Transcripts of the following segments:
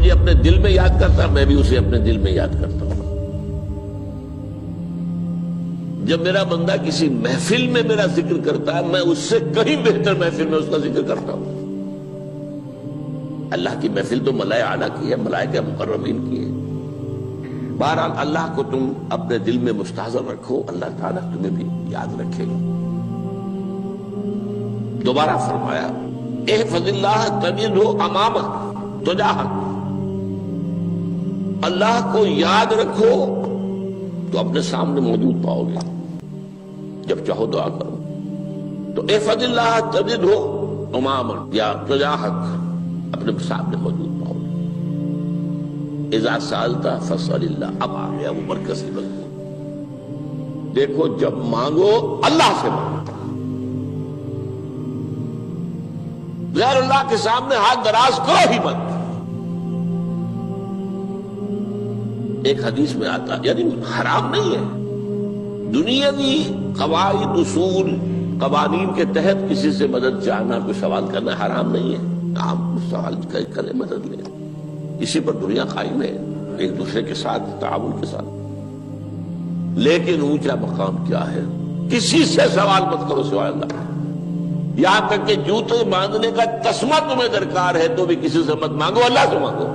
مجھے اپنے دل میں یاد کرتا ہے، میں بھی اسے اپنے دل میں یاد کرتا ہوں۔ جب میرا بندہ کسی محفل میں میرا ذکر کرتا ہے، میں اس سے کہیں بہتر محفل میں اس کا ذکر کرتا ہوں۔ اللہ کی محفل تو ملائے اعلیٰ کی ہے، ملائکہ مقربین کی ہے۔ بہرحال اللہ کو تم اپنے دل میں مستحضر رکھو، اللہ تعالیٰ تمہیں بھی یاد رکھے گا۔ دوبارہ فرمایا احفظ اللہ تجدہ امامک تجاہک، اللہ کو یاد رکھو تو اپنے سامنے موجود پاؤ گے، جب چاہو دعا کرو تو احفظ اللہ تجدہ امامک یا تجاہک، اپنے سامنے موجود پاؤ گے۔ اذا سألت فاسأل اللہ، اب آ گیا وہ مرکزی مضمون۔ دیکھو جب مانگو اللہ سے مانگو، غیر اللہ کے سامنے ہاتھ دراز کرو ہی مت۔ ایک حدیث میں آتا یعنی حرام نہیں ہے، دنیاوی قواعد اصول قوانین کے تحت کسی سے مدد چاہنا، کوئی سوال کرنا حرام نہیں ہے۔ آپ سوال کریں، مدد لیں، اسی پر دنیا قائم ہے، ایک دوسرے کے ساتھ تعاون کے ساتھ۔ لیکن اونچا مقام کیا ہے؟ کسی سے سوال مت کرو سوائے اللہ، یہاں تک کہ جوتے باندھنے کا تسمہ تمہیں درکار ہے تو بھی کسی سے مت مانگو، اللہ سے مانگو۔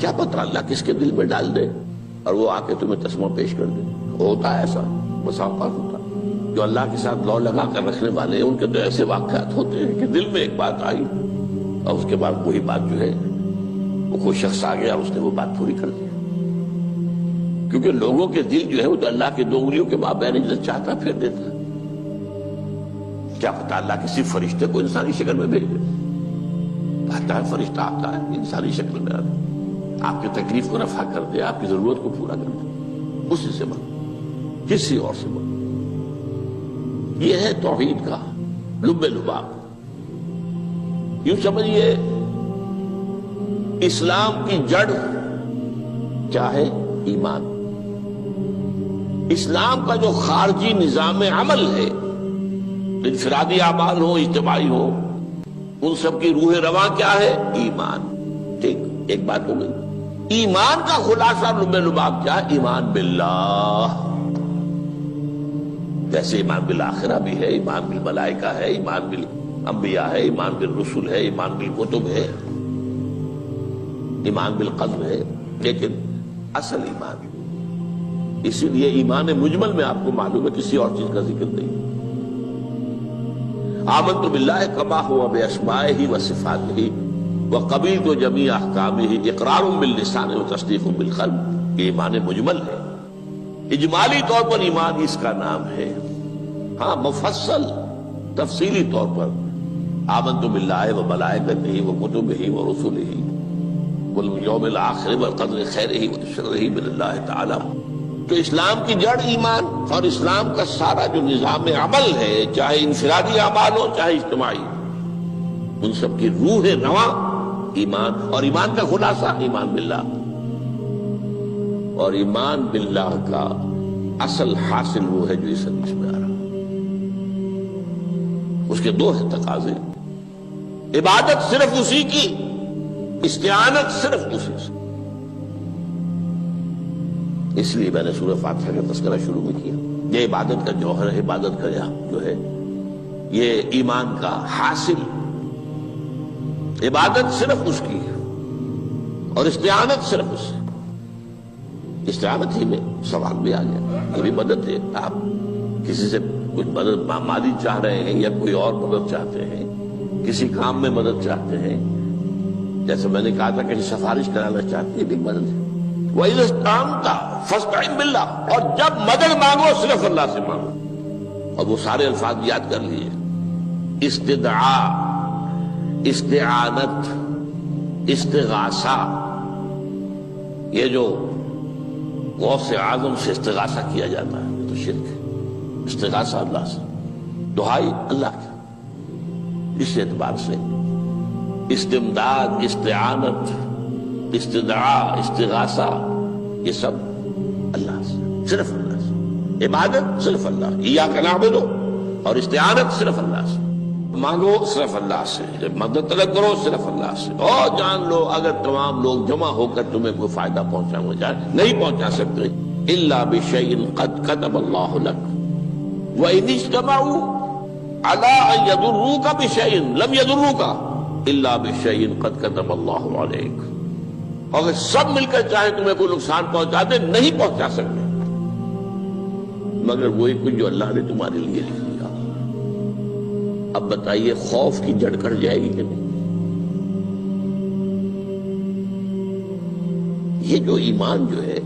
کیا پتہ اللہ کس کے دل میں ڈال دے اور وہ آ کے تمہیں تسمہ پیش کر دے۔ ہوتا ہے ایسا، بسا اوقات ہوتا ہے۔ جو اللہ کے ساتھ لو لگا کر رکھنے والے ہیں ان کے تو ایسے واقعات ہوتے ہیں کہ دل میں ایک بات آئی اور اس کے بعد وہی بات جو ہے وہ کوئی شخص آ گیا اور اس نے وہ بات پوری کر دی۔ کیونکہ لوگوں کے دل جو ہے وہ تو اللہ کے دو انگلیوں کے مابین جو چاہتا پھیر دیتا ہے۔ کیا پتہ اللہ کسی فرشتے کو انسانی شکل میں بھیج دے، آتا ہے فرشتہ، آتا ہے انسانی شکل میں، آتا ہے آپ کی تکلیف کو رفع کر دے، آپ کی ضرورت کو پورا کر دے، اسی سے مانگو، کسی اور سے مانگو۔ یہ ہے توحید کا لب لباب۔ یوں سمجھیے اسلام کی جڑ کیا ہے؟ ایمان۔ اسلام کا جو خارجی نظام عمل ہے، انفرادی اعمال ہو اجتماعی ہو، ان سب کی روح رواں کیا ہے؟ ایمان۔ ٹھیک، ایک بات ہو گئی۔ ایمان کا خلاصہ لب لباب کیا ہے؟ ایمان باللہ۔ جیسے ایمان بالآخرہ بھی ہے، ایمان بالملائکہ ہے، ایمان بالانبیاء ہے، ایمان بالرسل ہے، ایمان بالکتب ہے، ایمان بالقلب ہے، لیکن اصل ایمان، اسی لیے ایمان مجمل میں آپ کو معلوم ہے کسی اور چیز کا ذکر نہیں۔ آمنت باللہ کما ہوا باسمائہ وصفاتہ وقبلت جمیع احکامہ اقرار باللسان وتصدیق بالقلب۔ یہ ایمان مجمل ہے، اجمالی طور پر ایمان اس کا نام ہے۔ ہاں مفصل تفصیلی طور پر آمنت باللہ وملائکتہ وکتبہ ورسلہ والیوم الآخر والقدر خیرہ وشرہ من اللہ تعالی۔ تو اسلام کی جڑ ایمان، اور اسلام کا سارا جو نظام عمل ہے، چاہے انفرادی اعمال ہو چاہے اجتماعی، ان سب کی روح رواں ایمان، اور ایمان کا خلاصہ ایمان باللہ۔ اور ایمان باللہ کا اصل حاصل وہ ہے جو اس حدیث میں آ رہا، اس کے دو ہیں تقاضے، عبادت صرف اسی کی، استعانت صرف اسی سے۔ اس لیے میں نے سورہ فاتحہ کا تذکرہ شروع میں کیا۔ یہ عبادت کا جوہر ہے، عبادت کا جو ہے یہ ایمان کا حاصل، عبادت صرف اس کی ہے اور استعانت صرف اس سے۔ استعانت ہی میں سوال بھی آ گیا، یہ بھی مدد ہے۔ آپ کسی سے کچھ مدد مالی چاہ رہے ہیں یا کوئی اور مدد چاہتے ہیں، کسی کام میں مدد چاہتے ہیں، جیسے میں نے کہا تھا کہ سفارش کرانا چاہتے ہیں، یہ بھی مدد ہے۔ وَإِذَا اسْتَعَنْتَ فَاسْتَعِنْ بِاللَّهِ، اور جب مدد مانگو صرف اللہ سے مانگو۔ اور وہ سارے الفاظ یاد کر لیے، استدعاء، استعانت، استغاثہ۔ یہ جو غوث اعظم سے استغاثہ کیا جاتا ہے یہ تو شرک ہے۔ استغاثہ اللہ سے، دعائی اللہ کی، اس اعتبار سے استمداد، استعانت، استدعاء، استغاثہ، یہ سب اللہ سے، صرف اللہ سے۔ عبادت صرف اللہ، ایاک نعبد، اور استعانت صرف اللہ سے۔ مانگو صرف اللہ سے، جب مدد طلب کرو صرف اللہ سے، اور جان لو اگر تمام لوگ جمع ہو کر تمہیں کوئی فائدہ پہنچانا جائے نہیں پہنچا سکتے، الا بشیء قد کتب اللہ لک وان اجتمعوا علی ان یضروک بشیء لم یضروک الا بشیء قد کتب اللہ علیک، اگر سب مل کر چاہے تمہیں کوئی نقصان پہنچا دے نہیں پہنچا سکتے مگر وہی کچھ جو اللہ نے تمہارے لیے لکھ دیا۔ اب بتائیے خوف کی جڑ کٹ جائے گی کہ نہیں؟ یہ جو ایمان جو ہے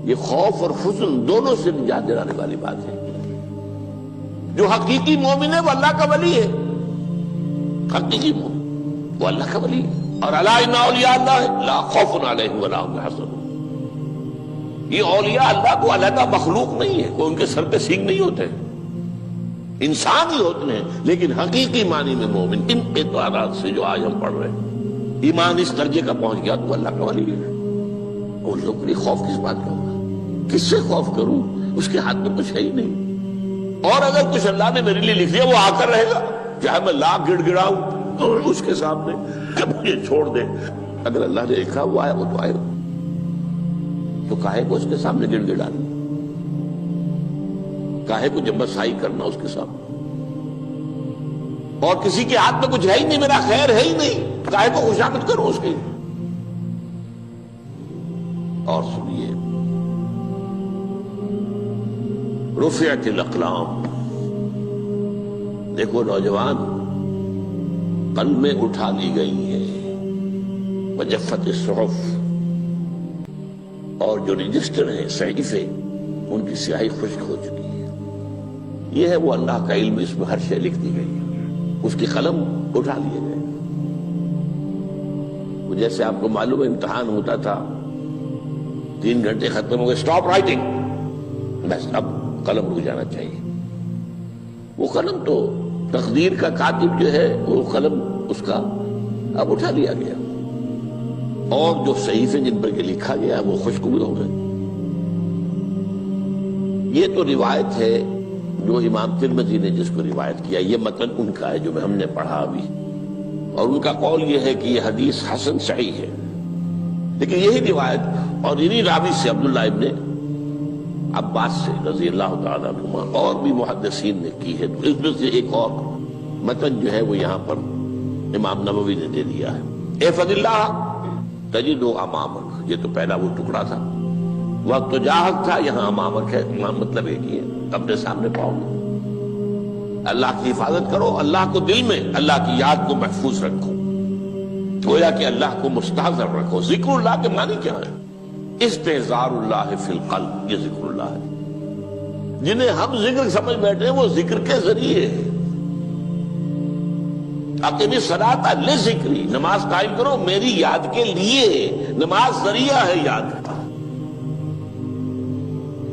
یہ خوف اور حزن دونوں سے نجات دلانے والی بات ہے۔ جو حقیقی مومن ہے وہ اللہ کا ولی ہے، حقیقی مومن وہ اللہ کا ولی ہے، اور الا ان اولیاء اللہ لا خوف علیہم ولا هم يحزنون۔ یہ اولیاء اللہ کو علیحدہ مخلوق نہیں ہے، کوئی ان کے سر پہ سینگ نہیں ہوتے، انسان ہی ہوتے ہیں، لیکن حقیقی معنی میں مومن ان اعتبارات سے جو آج ہم پڑھ رہے ہیں ایمان اس درجے کا پہنچ گیا تو اللہ کا ولی ہے۔ ان لوگوں کے لیے خوف کس بات کا ہوگا؟ کس سے خوف کروں؟ اس کے ہاتھ میں کچھ ہے ہی نہیں، اور اگر کچھ اللہ نے میرے لیے لکھ دیا وہ آ کر رہے گا، چاہے میں لاکھ گڑ گڑاؤں اور اس کے سامنے کہ مجھے چھوڑ دے، اگر اللہ نے لکھا وہ آیا وہ تو آئے گا، تو کاہے کو اس کے سامنے گڑ گڑانا، کاہے کو جبرسائی کرنا اس کے سامنے، اور کسی کے ہاتھ میں کچھ ہے ہی نہیں، میرا خیر ہے ہی نہیں، کاہے کو خوشامد کرو اس کی۔ اور سنیے، رفعت الاقلام، دیکھو نوجوان، قلمیں اٹھا لی گئی ہیں، وجفت الصحف، اور جو رجسٹر ہیں صحیفے ان کی سیاہی خشک ہو چکی ہے۔ یہ ہے وہ اللہ کا علم، اس میں ہر شے لکھ دی گئی ہے، اس کی قلم اٹھا لیے گئے۔ جیسے آپ کو معلوم ہے امتحان ہوتا تھا، 3 گھنٹے ختم ہو گئے، اسٹاپ رائٹنگ، بس اب قلم رک جانا چاہیے۔ وہ قلم تو تقدیر کا کاتب جو ہے وہ قلم اس کا اب اٹھا لیا گیا، اور جو صحیفے جن پر کہ لکھا گیا وہ خشک ہو گئے۔ یہ تو روایت ہے جو امام ترمذی نے جس کو روایت کیا، یہ متن ان کا ہے جو ہم نے پڑھا ابھی، اور ان کا قول یہ ہے کہ یہ حدیث حسن صحیح ہے، لیکن یہی روایت اور انہی راوی سے عبداللہ ابن عباس سے رضی اللہ تعالیٰ عنہما اور بھی محدثین نے کی ہے، تو اس میں سے ایک اور متن جو ہے وہ یہاں پر امام نووی نے دے دیا ہے۔ احفظ اللہ تجدہ امامک، یہ تو پہلا وہ ٹکڑا تھا، وقت تو جاہک تھا، یہاں امامک ہے، امام مطلب ایک ہی ہے، اپنے سامنے پاؤ گے۔ اللہ کی حفاظت کرو، اللہ کو دل میں، اللہ کی یاد کو محفوظ رکھو، گویا کہ اللہ کو مستحضر رکھو۔ ذکر اللہ کے معنی کیا ہے؟ استحضار اللہ فی القلب، یہ ذکر اللہ ہے۔ جنہیں ہم ذکر سمجھ بیٹھے ہیں وہ ذکر کے ذریعے ہے۔ اقیم الصلاۃ لذکری، نماز قائم کرو میری یاد کے لیے، نماز ذریعہ ہے یاد کا۔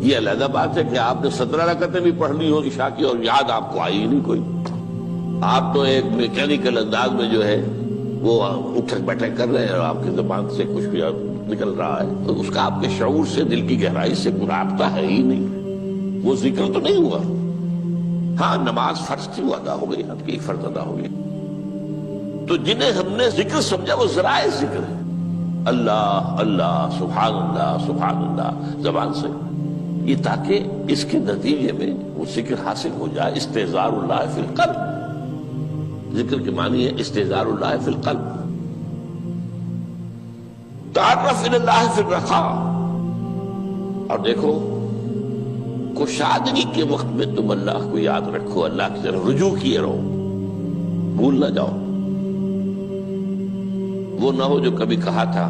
یہ علیحدہ بات ہے کہ آپ نے 17 رکعتیں بھی پڑھ لی ہو عشاء کی اور یاد آپ کو آئی ہی نہیں کوئی، آپ تو ایک میکینیکل انداز میں جو ہے وہ اٹھک بیٹھک کر رہے ہیں اور آپ کی زبان سے کچھ بھی نکل رہا ہے، تو اس کا آپ کے شعور سے، دل کی گہرائی سے کوئی رابطہ ہے ہی نہیں، وہ ذکر تو نہیں ہوا۔ ہاں نماز فرض تھی وہ ادا ہو گئی، آپ کی فرض ادا ہو گئی۔ تو جنہیں ہم نے ذکر سمجھا وہ ذرائع ذکر ہے، اللہ اللہ سبحان اللہ سبحان اللہ زبان سے، یہ تاکہ اس کے نتیجے میں وہ ذکر حاصل ہو جائے۔ استحضار اللہ فی القلب، ذکر کے معنی ہے استحضار اللہ فی القلب۔ تعرف الی اللہ فی الرخاء، اور دیکھو کشادگی کے وقت میں تم اللہ کو یاد رکھو، اللہ کی طرف رجوع کیے رہو، بھول نہ جاؤ۔ وہ نہ ہو جو کبھی کہا تھا،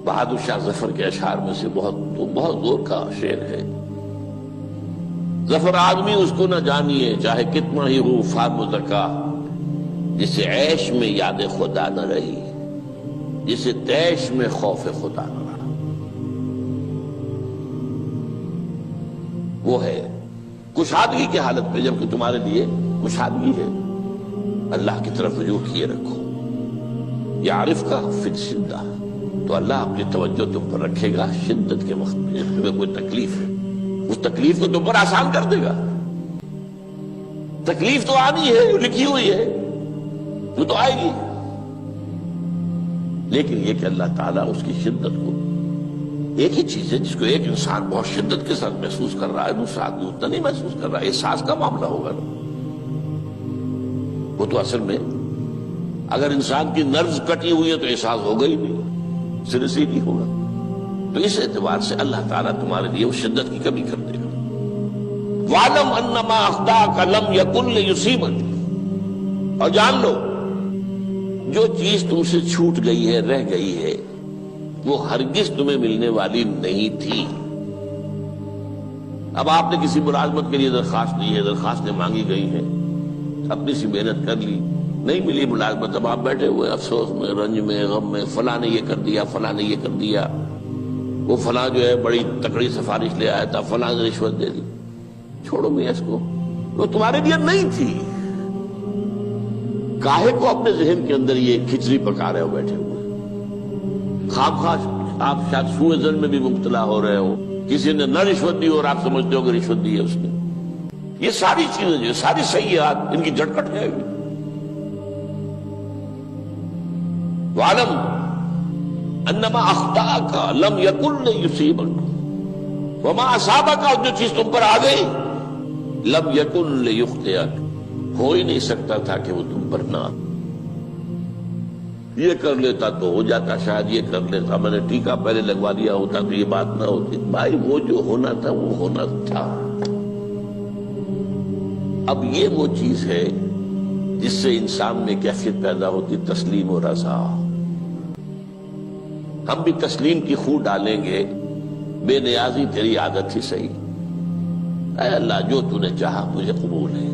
بہادر شاہ ظفر کے اشعار میں سے بہت زور کا شعر ہے، ظفر آدمی اس کو نہ جانیے چاہے کتنا ہی ہو فام و زکا، جسے عیش میں یاد خدا نہ رہی، جسے تیش میں خوف خدا نہ رہا۔ وہ ہے کشادگی کی حالت میں، جبکہ تمہارے لیے کشادگی ہے، اللہ کی طرف رجوع کیے رکھو۔ یعرف کا فی الشدہ، تو اللہ اپنی توجہ تم پر رکھے گا شدت کے وقت میں، جب تمہیں کوئی تکلیف ہے اس تکلیف کو تم پر آسان کر دے گا۔ تکلیف تو آنی ہے، جو لکھی ہوئی ہے وہ تو آئے گی، لیکن یہ کہ اللہ تعالیٰ اس کی شدت کو، ایک ہی چیز ہے جس کو ایک انسان بہت شدت کے ساتھ محسوس کر رہا ہے، دوسرا آدمی اتنا نہیں محسوس کر رہا ہے، احساس کا معاملہ ہوگا نا۔ وہ تو اصل میں اگر انسان کی نرز کٹی ہوئی ہے تو احساس ہوگا ہی نہیں، سر سے نہیں ہوگا۔ تو اس اعتبار سے اللہ تعالیٰ تمہارے لیے اس شدت کی کمی کر دے گا۔ وَاعْلَمْ أَنَّمَا أَخْطَأَكَ لَمْ يَكُنْ لِيُصِيبَكَ، اور جان لو جو چیز تم سے چھوٹ گئی ہے، رہ گئی ہے، وہ ہرگز تمہیں ملنے والی نہیں تھی۔ اب آپ نے کسی ملازمت کے لیے درخواست دی ہے، درخواستیں مانگی گئی ہیں، اپنی سی محنت کر لی، نہیں ملی ملازمت، اب آپ بیٹھے ہوئے افسوس میں، رنج میں، غم میں، فلاں نے یہ کر دیا، فلاں نے یہ کر دیا، وہ فلاں جو ہے بڑی تکڑی سفارش لے آیا تھا، فلاں نے رشوت دے دی۔ چھوڑو میاں اس کو، وہ تمہارے لیے نہیں تھی۔ کاہے کو اپنے ذہن کے اندر یہ کھچڑی پکا رہے ہو بیٹھے ہوئے؟ خواہ آپ شاید سوء ظن میں بھی مبتلا ہو رہے ہو، کسی نے نہ رشوت دی اور آپ سمجھتے ہو کہ رشوت دی ہے اس نے۔ یہ ساری چیزیں جو ساری سیئات، ان کی جڑ کٹ جائے گی۔ وَاعْلَمْ أَنَّمَا أَخْطَأَكَ لَمْ يَكُنْ لِيُصِيبَكَ وَمَا أَصَابَكَ، جو چیز تم پر آ گئی، لَمْ يَكُنْ لِيُخْطِئَكَ، ہو ہی نہیں سکتا تھا کہ وہ تم پر نہ آ۔ یہ کر لیتا تو ہو جاتا، شاید یہ کر لیتا، میں نے ٹیکا پہلے لگوا دیا ہوتا تو یہ بات نہ ہوتی۔ بھائی وہ جو ہونا تھا وہ ہونا تھا۔ اب یہ وہ چیز ہے جس سے انسان میں کیفیت پیدا ہوتی، تسلیم و رضا۔ ہم بھی تسلیم کی خو ڈالیں گے، بے نیازی تیری عادت ہی صحیح، اے اللہ جو تو نے چاہا مجھے قبول ہے۔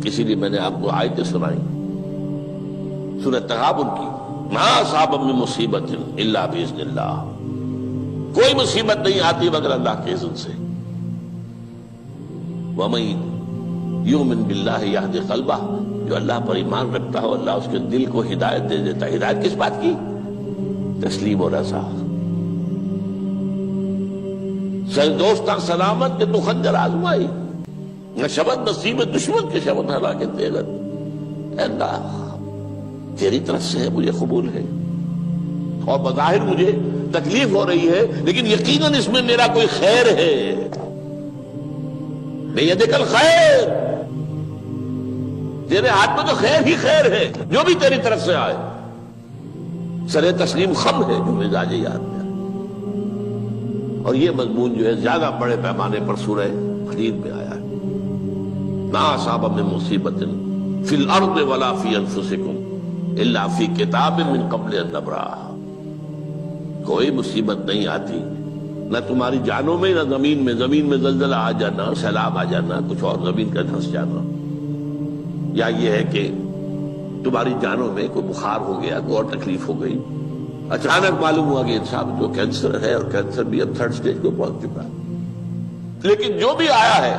اسی لیے میں نے آپ کو آیتیں سنائی سورۃ تغابن کی، ما اصاب من مصیبت الا باذن اللہ، کوئی مصیبت نہیں آتی مگر اللہ کے اذن سے۔ وَمَن یؤمن باللہ یہد قلبہ، جو اللہ پر ایمان رکھتا ہو اللہ اس کے دل کو ہدایت دے دیتا ہے۔ ہدایت کس بات کی؟ تسلیم و رضا۔ سر دوستاں سلامت کہ تو خنجر آزمائی، نہ شبد نصیب دشمن کے شبد ہلاکت دیغت۔ اے اللہ تیری طرف سے ہے، مجھے قبول ہے، اور بظاہر مجھے تکلیف ہو رہی ہے لیکن یقیناً اس میں میرا کوئی خیر ہے۔ بیدک الخیر، تیرے ہاتھ میں تو خیر ہی خیر ہے، جو بھی تیری طرف سے آئے۔ سر تسلیم خم ہے جو مزاج یاد میں آئے۔ اور یہ مضمون جو ہے زیادہ بڑے پیمانے پر سورہ حدید میں آیا ہے۔ ما اصاب من مصیبت فی الارض ولا فی انفسکم الا فی کتاب من قبل ان نبرأہا، کوئی مصیبت نہیں آتی نہ تمہاری جانوں میں نہ زمین میں، زمین میں زلزلہ آ جانا، سیلاب آ جانا، کچھ اور زمین کا دھنس جانا، یا یہ ہے کہ تمہاری جانوں میں کوئی بخار ہو گیا، کوئی اور تکلیف ہو گئی، اچانک معلوم ہوا کہ انسان جو کینسر ہے، اور کینسر بھی اب 3rd سٹیج کو پہنچ چکا ہے، لیکن جو بھی آیا ہے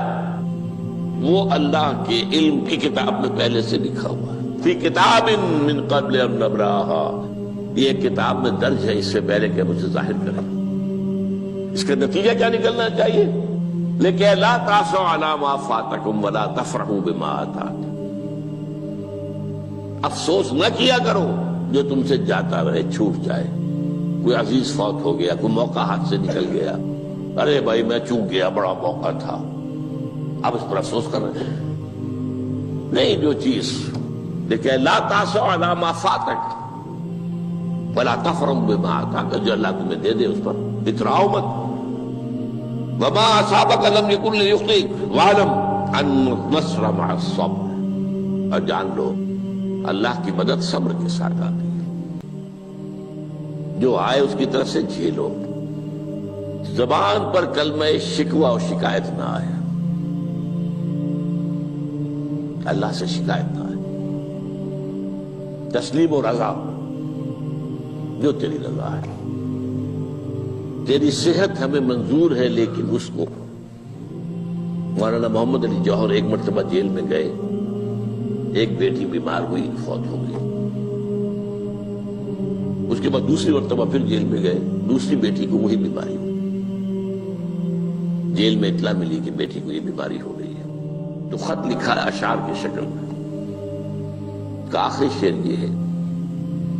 وہ اللہ کے علم کی کتاب میں پہلے سے لکھا ہوا ہے۔ فی کتاب من قبل ان نبرأہا، یہ کتاب میں درج ہے اس سے پہلے کہ ہم اسے ظاہر کریں۔ اس کا نتیجہ کیا نکلنا چاہیے؟ لیکن لا تأسوا علی ما فاتکم ولا تفرحوا بما آتاکم، افسوس نہ کیا کرو جو تم سے جاتا رہے، چھوٹ جائے، کوئی عزیز فوت ہو گیا، کوئی موقع ہاتھ سے نکل گیا، ارے بھائی میں چوک گیا، بڑا موقع تھا، اب اس پر افسوس کر رہے ہیں۔ نہیں، جو چیز لیکن لا تأسوا علی ما فاتک ولا تفرحوا بما آتاک، جو اللہ تمہیں دے دے اس پر اتراؤ مت۔ وما اصابک لم یکن لیخطئک واعلم ان النصر مع الصبر، اور جان لو اللہ کی مدد صبر کے ساتھ آتی ہے، جو آئے اس کی طرف سے جھیلو، زبان پر کلمہ شکوہ اور شکایت نہ آئے، اللہ سے شکایت نہ آئے، تسلیم و رضا، جو تیری رضا ہے۔ تیری صحت ہمیں منظور ہے لیکن اس کو، مولانا محمد علی جوہر ایک مرتبہ جیل میں گئے، ایک بیٹی بیمار ہوئی، فوت ہو گئی، اس کے بعد دوسری مرتبہ پھر جیل میں گئے، دوسری بیٹی کو وہی بیماری ہوئی، جیل میں اطلاع ملی کہ بیٹی کو یہ بیماری ہو گئی ہے، تو خط لکھا ہے اشعار کی شکل میں، کا آخری شعر یہ ہے: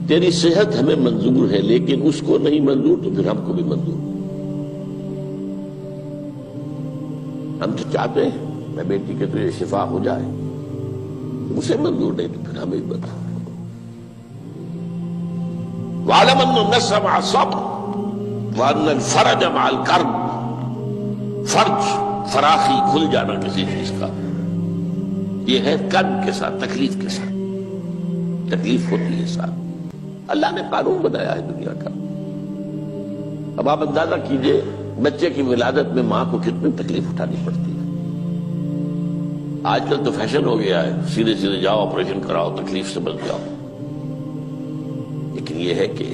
تیری صحت ہمیں منظور ہے لیکن اس کو نہیں منظور تو پھر ہم کو بھی منظور۔ ہم تو چاہتے ہیں میں بیٹی کے تجھے شفا ہو جائے، اسے منظور نہیں تو پھر ہمیں بھی بتا۔ وَاعْلَمْ أَنَّ النَّصْرَ مَعَ الصَّبْرِ وَأَنَّ الْفَرَجَ مَعَ الْكَرْبِ۔ فرج، فراخی، کھل جانا کسی چیز کا، یہ ہے کرب کے ساتھ، تکلیف کے ساتھ، تکلیف ہوتی ہے ساتھ۔ اللہ نے قانون بنایا ہے دنیا کا۔ اب آپ اندازہ کیجئے بچے کی ولادت میں ماں کو کتنی تکلیف اٹھانی پڑتی ہے۔ آج کل تو فیشن ہو گیا ہے، سیدھے سیدھے جاؤ، آپریشن کراؤ، تکلیف سے بچ جاؤ، لیکن یہ ہے کہ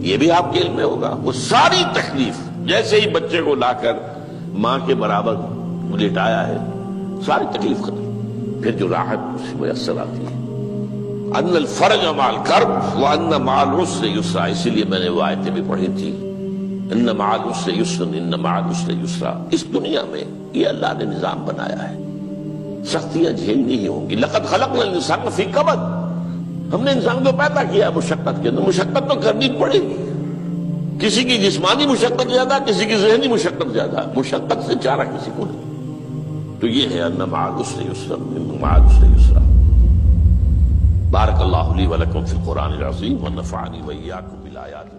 یہ بھی آپ کے علم میں ہوگا، وہ ساری تکلیف جیسے ہی بچے کو لا کر ماں کے برابر لٹایا ہے، ساری تکلیف ختم، پھر جو راحت اس سے میسر آتی ہے۔ ان الفرج مع الکرب وان مع العسر یسرا، اسی لیے میں نے وہ آیتیں بھی پڑھی تھی، ان مع العسر یسرا، ان مع العسر یسرا۔ اس دنیا میں یہ اللہ نے نظام بنایا ہے، سختیاں جھیلنی ہی ہوں گی۔ لقد خلقنا الانسان فی کبد، ہم نے انسان کو پیدا کیا مشقت کے اندر، مشقت تو کرنی پڑے گی۔ کسی کی جسمانی مشقت زیادہ، کسی کی ذہنی مشقت زیادہ، مشقت سے چارہ کسی کو نہیں۔ تو یہ ہے ان مع العسر یسرا، ان مع العسر یسرا۔ بارک اللہ لی ولکم فی القرآن العظیم ونفعنی وإیاکم بالآیات